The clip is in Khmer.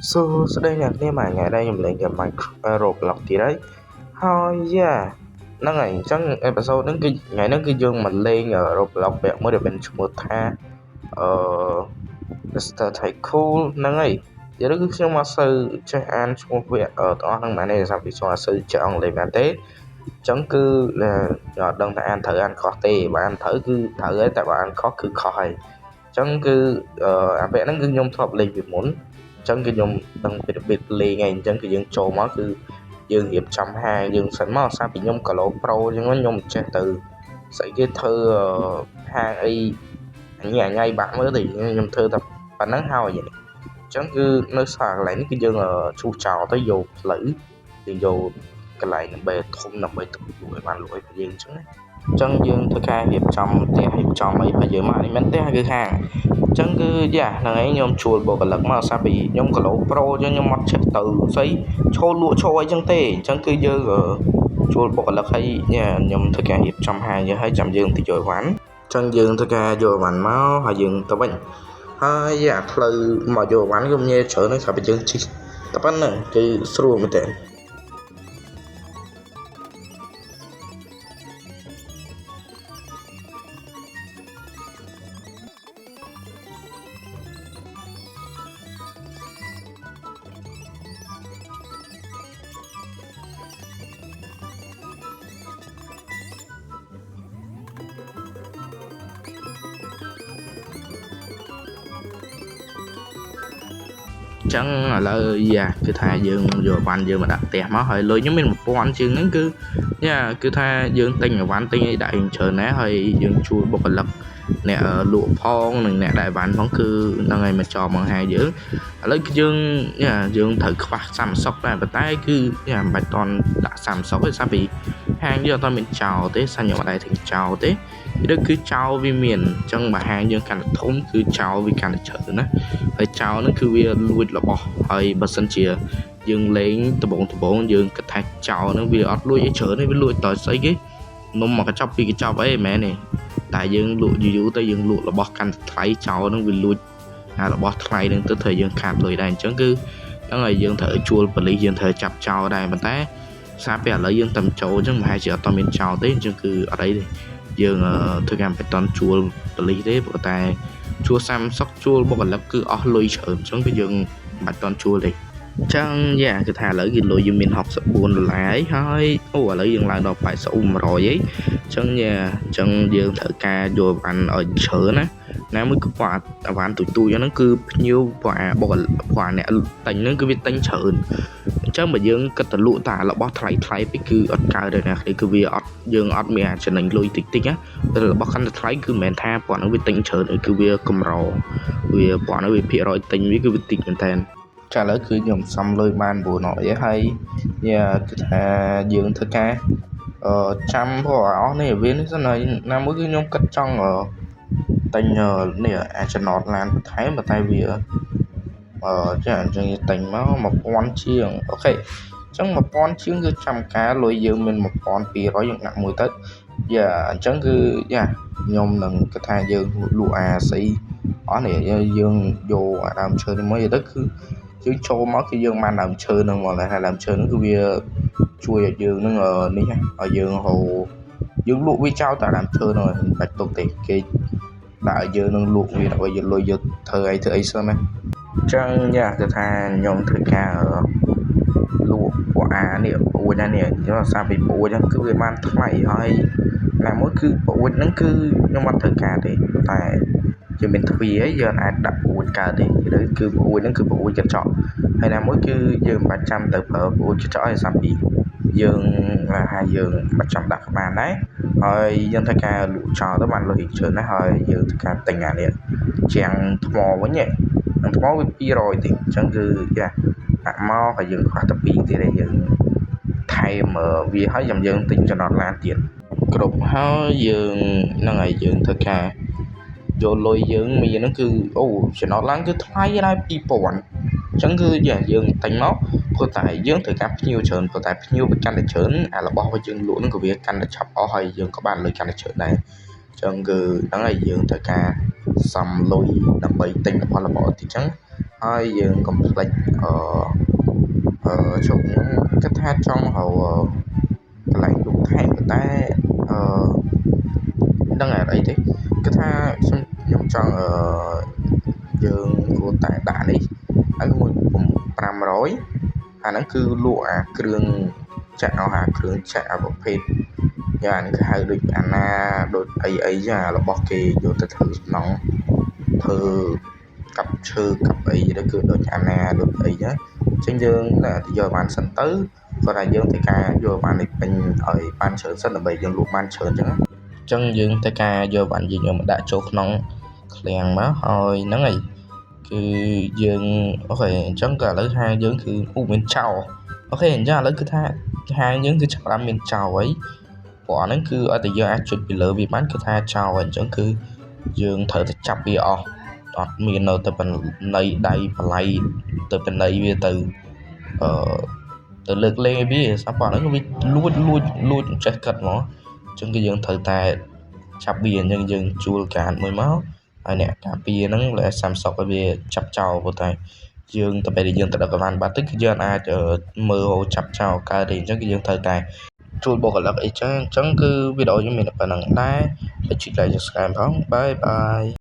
សួស្តីអ្នកនាងថ្ងៃនេះខ្ញុំលេង game Minecraft Roblox ទៀតហើយហ្នឹងហើយអញ្ចឹងអេពីសូតហ្នឹងគឺថ្ងៃហ្នឹងគឺយើងមកលេង Roblox ពាក់មួយដែលមានឈ្មោះថាMr. Tycoon ហ្នឹងហើយនិយាយទៅគឺខ្ញុំអត់សូវចេះអានឈ្មោះវាទាំងអស់ហ្នឹងមែនទេសម្រាប់ពីខ្ញុំអត់សូវចេះអង់គ្លេសមែនទេអញ្ចឹងគឺខ្ញុំអត់ដឹងថាអានត្រូវអានខុសទេបើអានត្រូវគឺត្រូវហើយតែបើអានខុសគឺខុសហើយអញ្ចឹងគឺអាពាក់ហ្នឹងគឺខ្ញុំធ្លាប់លេងពីមុនអញ្ចឹងគឺខ្ញុំដឹងពីរបៀបលេងហើយអញ្ចឹងគឺយើងចូលមកគឺយើងរៀបចំហាងយើងសិនមកសារពីខ្ញុំកាឡូប្រូអញ្ចឹងខ្ញុំមិនចេះទៅស្អីគេធ្វើហាងអីអញបាក់មើលទេខ្ញុំធ្វើតែប៉ុណ្ណឹងហើយអញ្ចឹងគឺនៅស្ថាកន្លែងនេះគឺយើងឈូសចោលទៅយកផ្លូវយើងយកកន្លែងដើម្បីធំដើម្បីទៅលក់ឲ្យបានលក់ឲ្យយើងអញ្ចឹងណាអញ្ចឹងយើងធ្វើការរៀបចំផ្ទះរៀបចំអីបើយើងមកនេះមិនផ្ទះគឺហាងអញ្ចឹងគឺហ្នឹងឯងខ្ញុំជួលបុគ្គលិកមកសារពីខ្ញុំកាឡូប្រូអញ្ចឹងខ្ញុំអត់ចេះទៅស្អីឈោលលក់ឈោអីចឹងទេអញ្ចឹងគឺយើងជួលបុគ្គលិកឲ្យខ្ញុំធ្វើការរៀបចំហាងយើងឲ្យចាំយើងទៅយកអីវ៉ាន់អញ្ចឹងយើងធ្វើការយកអីវ៉ាន់មកហើយយើងទៅវិញហើយផ្លូវមកយកអីវ៉ាន់ខ្ញុំញ៉ែច្រើនហើយថាបើយើងជិះតែប៉ុណ្្នឹងគឺស្រួលមែនតើចឹងឥឡូវគឺថាយើងយកអីវ៉ាន់យើងមកដាក់ផ្ទះមកហើយលុយខ្ញុំមាន1000ជាងហ្នឹងគឺថាយើងទិញអីវ៉ាន់ទិញអីដាក់យើងច្រើនណាស់ហើយយើងជួលបុគ្គលិកអ្នកលក់ផងនិងអ្នកដាក់អីវ៉ាន់ផងគឺហ្នឹងហើយមកចោលមកហាយើងឥឡូវគឺយើងត្រូវខ្វះ30សុកដែរប៉ុន្តែគឺមិនបាច់តន់ដាក់30សុកទេសារពីហាងយើងអត់មានចោលទេសាញ់ខ្ញុំអត់ដែរទិញចោលទេវាគឺចោលវាមានអញ្ចឹងបើហាងយើងកាន់តែធំគឺចោលវាកាន់តែច្រើនណាហើយចោលហ្នឹងគឺវាលួចរបស់ហើយបើសិនជាយើងលេងដបងយើងគិតថាចោលហ្នឹងវាអត់លួចអីច្រើនទេវាលួចតើស្អីគេនំមកកញ្ចប់ពីកញ្ចប់អីមែនទេតែយើងលក់យូរទៅយើងលក់របស់កាន់តែថ្លៃចោលហ្នឹងវាលួចរបស់ថ្លៃហ្នឹងទៅធ្វើយើងខាតលុយដែរអញ្ចឹងគឺហ្នឹងហើយយើងត្រូវជួលប៉ូលីសយើងត្រូវចាប់ចោលដែរប៉ុន្តែសារពេលឥឡូវយើងតែចូលអញ្ចឹងប្រហែលជាអត់មានចោលទេអញ្ចឹងគឺអត់អីទេយើងធ្វើការមិនតន់ជួលប៉ូលីសទេប៉ុន្តែជួល30សុកជួលបុគ្គលិកគឺអស់លុយច្រើនអញ្ចឹងគឺយើងមិនតន់ជួលទេអញ្ចឹងគឺថាឥឡូវគឺលុយយើងមាន$64ហើយឥឡូវយើងឡើងដល់80-100ហីអញ្ចឹងយើងត្រូវការយកអីវ៉ាន់ឲ្យច្រើនណាមួយគឺគាត់អីវ៉ាន់ទូចហ្នឹងគឺភ្ញៀវគាត់បុគ្គលិកគាត់អ្នកទិញហ្នឹងគឺវាទិញច្រើនអញ្ចឹងបើយើងគិតទៅលក់តែរបស់ថ្លៃពេកគឺអត់កើតទេណាគឺវាអត់យើងអត់មានចំណេញលុយតិចណាតែរបស់កាន់តែថ្លៃគឺមិនមែនថាគាត់ហ្នឹងវាទិញច្រើនគឺវាកម្រវាគាត់ហ្នឹងវាភាគរយទិញវាគឺវាតិចមែនតើចាឥឡូវគឺខ្ញុំសំលុយបាន900ហើយគឺថាយើងធ្វើការចាំព្រោះអស់នេះវានេះសិនហើយណាមួយគឺខ្ញុំគិតចង់ទិញនេះចំណតឡានបន្ថែមតែវាអញ្ចឹងទិញមក1000ជាងអូខេអញ្ចឹង1000ជាងគឺចាំការលុយយើងមាន1200យើងដាក់មួយទៅអញ្ចឹងគឺខ្ញុំនឹងគិតថាយើងលក់អាស្អីអស់នេះយើងយកអាដើមឈើនេះមកទៅគឺយើងចូលមកគឺយើងបានដើមឈើហ្នឹងមកហើយដើមឈើហ្នឹងគឺវាជួយឲ្យយើងហ្នឹងនេះឲ្យយើងហៅយើងលក់វាចោលតែដើមឈើហ្នឹងមិនបាច់ទុកទេគេដាក់ឲ្យយើងនឹងលក់វាដើម្បីយកលុយយកធ្វើអីសិនណាអញ្ចឹងគឺថាខ្ញុំធ្វើការលក់ពួកនេះប្រួយនេះខ្ញុំសារពីប្រួយហ្នឹងគឺវាបានថ្លៃហើយណាមួយគឺប្រួយហ្នឹងគឺខ្ញុំអត់ត្រូវការទេតែជាមានទ្វារយើងអាចដាក់ប្រួយកើតទេគឺប្រួយហ្នឹងគឺប្រួយកញ្ចក់ហើយណាមួយគឺយើងមិនបាច់ចាំទៅប្រើប្រួយកញ្ចក់ឲ្យសារពីយើងមិនចាំដាក់ក្បាលដែរហើយយើងធ្វើការលក់ចោលទៅបានលុយច្រើនណាស់ហើយយើងធ្វើការទិញអានេះជាងថ្មវិញថ្មវា200ទេអញ្ចឹងគឺដាក់មកហើយយើងខ្វះតែ2ទៀតហើយយើងថែមវាហើយយើងទិញចំណតឡានទៀតគ្រប់ហើយយើងហ្នឹងហើយយើងធ្វើការយកលុយយើងមានហ្នឹងគឺចំណតឡានគឺថ្លៃដែរ2000អញ្ចឹងគឺយើងទិញមកព្រោះតែយើងត្រូវការភ្ញៀវច្រើនព្រោះតែភ្ញៀវវាកាន់តែច្រើនរបស់របស់យើងលក់ហ្នឹងក៏វាកាន់តែឆាប់អស់ហើយយើងក៏បានលុយកាន់តែច្រើនដែរអញ្ចឹងគឺហ្នឹងហើយយើងត្រូវការសំលុយដើម្បីទិញផលិតផលទៀតអញ្ចឹងហើយយើងកុំភ្លេច ជុំខ្ញុំគិតថាចង់រកកន្លែងលក់ថែមប៉ុន្តែដឹងអីទេគិតថាខ្ញុំចង់យើងគួរតែដាក់នេះហើយមួយ500អាហ្នឹងគឺលក់អាគ្រឿងចាក់អាគ្រឿងចាក់អាប្រភេទយ៉ាងនេះគេហៅដូចអាណាដូចអីចឹងអារបស់គេយកទៅធ្វើសំណង់ធ្វើកាប់ឈើកាប់អីទៅគឺដូចអាណាដូចអីចឹងយើងយកបានសិនទៅគាត់ថាយើងត្រូវការយកបាននេះពេញឲ្យបានច្រើនសិនដើម្បីយើងលក់បានច្រើនចឹងយើងត្រូវការយកបានយើងមកដាក់ចូលក្នុងឃ្លាំងមកហើយហ្នឹងហើយគឺយើងអូខេអញ្ចឹងក៏ឥឡូវហាងយើងគឺមានចោលអូខេអញ្ចឹងឥឡូវគឺថាហាងយើងគឺចាប់ផ្ដើមមានចោលហើយព្រោះអាហ្នឹងគឺឲ្យតែយើងអាចចុចពីលើវាបានគឺថាចោលហើយអញ្ចឹងគឺយើងត្រូវតែចាប់វាអស់អត់មាននៅទៅណៃដៃបល័យទៅបណៃវាទៅទៅលើកលែងវាសម្រាប់ហ្នឹងវាលួចចេះកាត់មកអញ្ចឹងគឺយើងត្រូវតែចាប់វាអញ្ចឹងយើងជួលកាតមួយមកហើយអ្នកការពារហ្នឹងលើ30ឲ្យវាចាប់ចោលព្រោះតែយើងទៅពេលដែលយើងទៅដឹកកន្លងបាត់ទៅគឺយើងអាចមើលចាប់ចោលកើតទេអញ្ចឹងគឺយើងត្រូវតែជួលបុគ្គលិកអីចឹងគឺវីដេអូខ្ញុំមានតែប៉ុណ្្នឹងដែរហើយជួយ like subscribe ផងបាយ